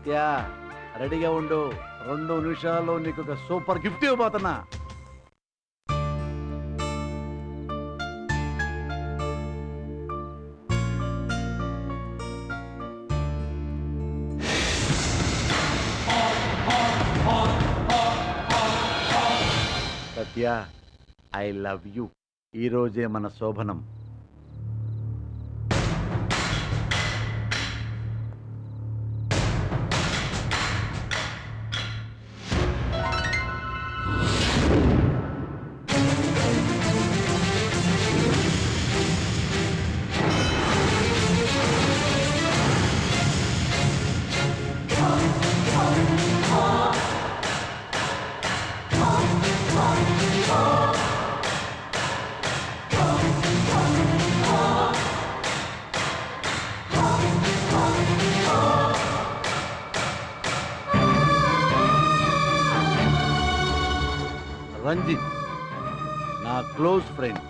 సత్య రెడీగా ఉండు. 2 నిమిషాల్లో నీకు ఒక సూపర్ గిఫ్ట్ ఇవ్వబోతున్నా. Satya I love you. ఈరోజే మన శోభనం. రంజిత్ నా క్లోజ్ ఫ్రెండ్.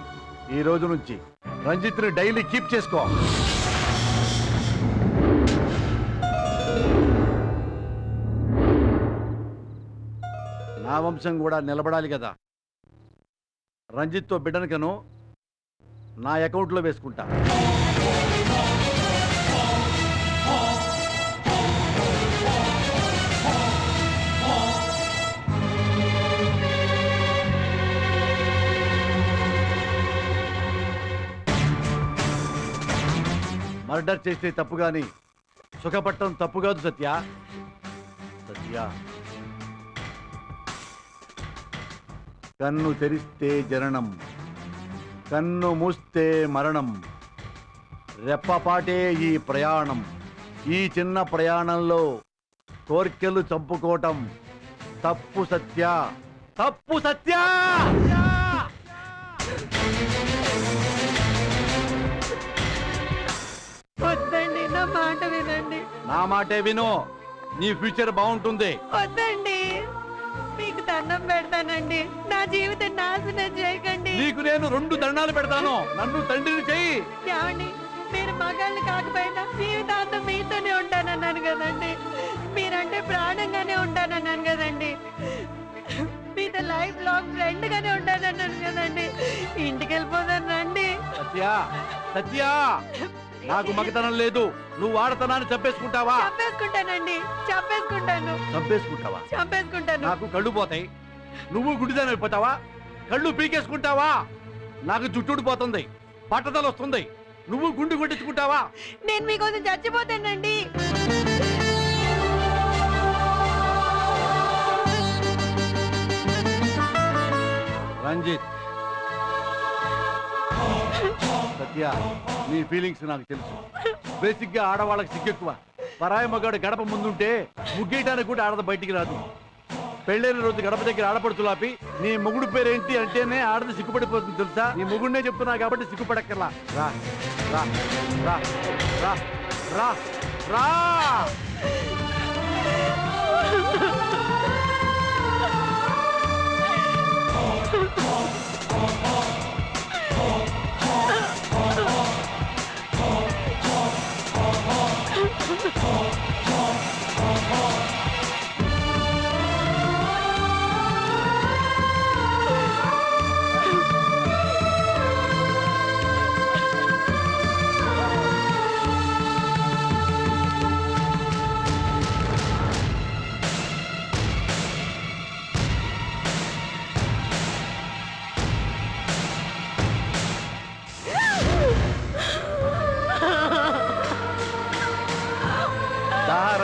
ఈ రోజు నుంచి రంజిత్ని డైలీ కీప్ చేసుకో. నా వంశం కూడా నిలబడాలి కదా. రంజిత్తో బిడ్డనికను నా అకౌంట్లో వేసుకుంటా. మర్డర్ చేస్తే తప్పు గాని సుఖపట్టం తప్పు కాదు సత్య. సత్య కన్ను తెరిస్తే జననం, కన్ను మూస్తే మరణం. రెప్పపాటే ఈ ప్రయాణం. ఈ చిన్న ప్రయాణంలో కోర్కెలు చంపుకోవటం తప్పు సత్య, తప్పు సత్య. వద్దండి, నా మాట వినండి. నా మాటే విను, నీ ఫ్యూచర్ బాగుంటుంది. వద్దండి, మీకు దండం పెడతానండి. నా జీవితం నాశనం చేయకండి. నీకు నేను 2 దండాలు పెడతాను. నన్ను తండ్రిని చెయ్యి. ఏమండి, మీరు మగాళ్ళు కాకపోయినా జీవితాంతం మీతోనే ఉంటానన్నాను కదండి. మీరంటే ప్రాణంగానే ఉంటానన్నాను కదండి. మీతో లైఫ్ లాంగ్ ఫ్రెండ్ గానే ఉంటానన్నాను కదండి. ఇంటికి వెళ్ళిపోతాను రండి. సత్య, సత్య నాకు మగతనం లేదు. నువ్వు ఆడతనాన్ని చంపేసుకుంటావా? చంపేసుకుంటానండి, చంపేసుకుంటాను. చంపేసుకుంటావా? చంపేసుకుంటాను. నాకు కళ్ళు పోతాయి. నువ్వు గుడిదాని అయిపోతావా? కళ్ళు పీకేసుకుంటావా? నాకు జుట్టుడిపోతుంది, పట్టదలు వస్తుంది. నువ్వు గుండు కొట్టించుకుంటావా? నేను మీకోసం చచ్చిపోతానండి. రంజిత్, సత్య నీ ఫీలింగ్స్ నాకు తెలుసు. బేసిక్ గా ఆడవాళ్ళకి సిగ్గెక్కువ. పరాయి మగాడు గడప ముందుంటే ముగ్గేయడానికి కూడా ఆడద బయటికి రాదు. పెళ్ళైన రోజు గడప దగ్గర ఆడపడుచులాపి నీ మొగుడు పేరేంటి అంటేనే ఆడది సిగ్గుపడిపోతుంది తెలుసా. నీ మొగుడినే చెప్తున్నా కాబట్టి సిగ్గుపడక్కర్లా. రా రా రా రా రా రా.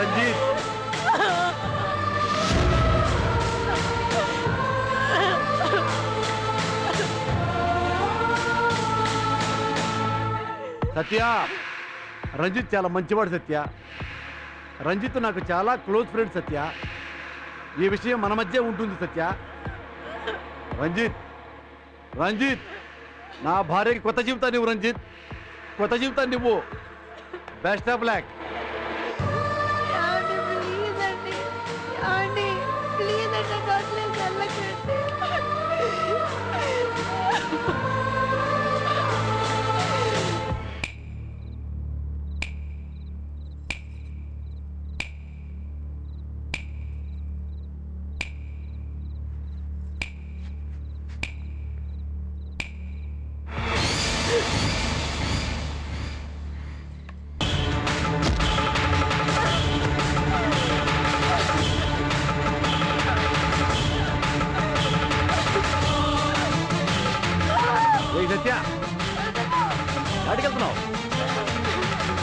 రంజిత్, సత్య రంజిత్ చాలా మంచివాడు సత్య. రంజిత్ నాకు చాలా క్లోజ్ ఫ్రెండ్ సత్య. ఈ విషయం మన మధ్య ఉంటుంది సత్య. రంజిత్, రంజిత్ నా భార్యకి కొత్త జీవితాన్ని ఇవ్వు. రంజిత్ కొత్త జీవితాన్ని ఇవ్వు. Best of luck.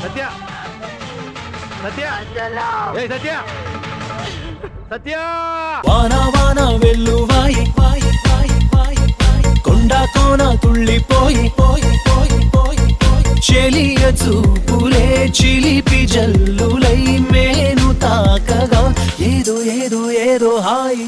Satya Satya ఏ సత్య సత్య వాన వాన వెల్లువాయి వాయి వాయి వాయి వాయి కొండ కోన తుళ్ళిపోయి పోయి పోయి పోయి పోయి చెలియ చూపులే చిలిపి జల్లులై మేను తాకగా ఏదో ఏదో ఏదో హాయి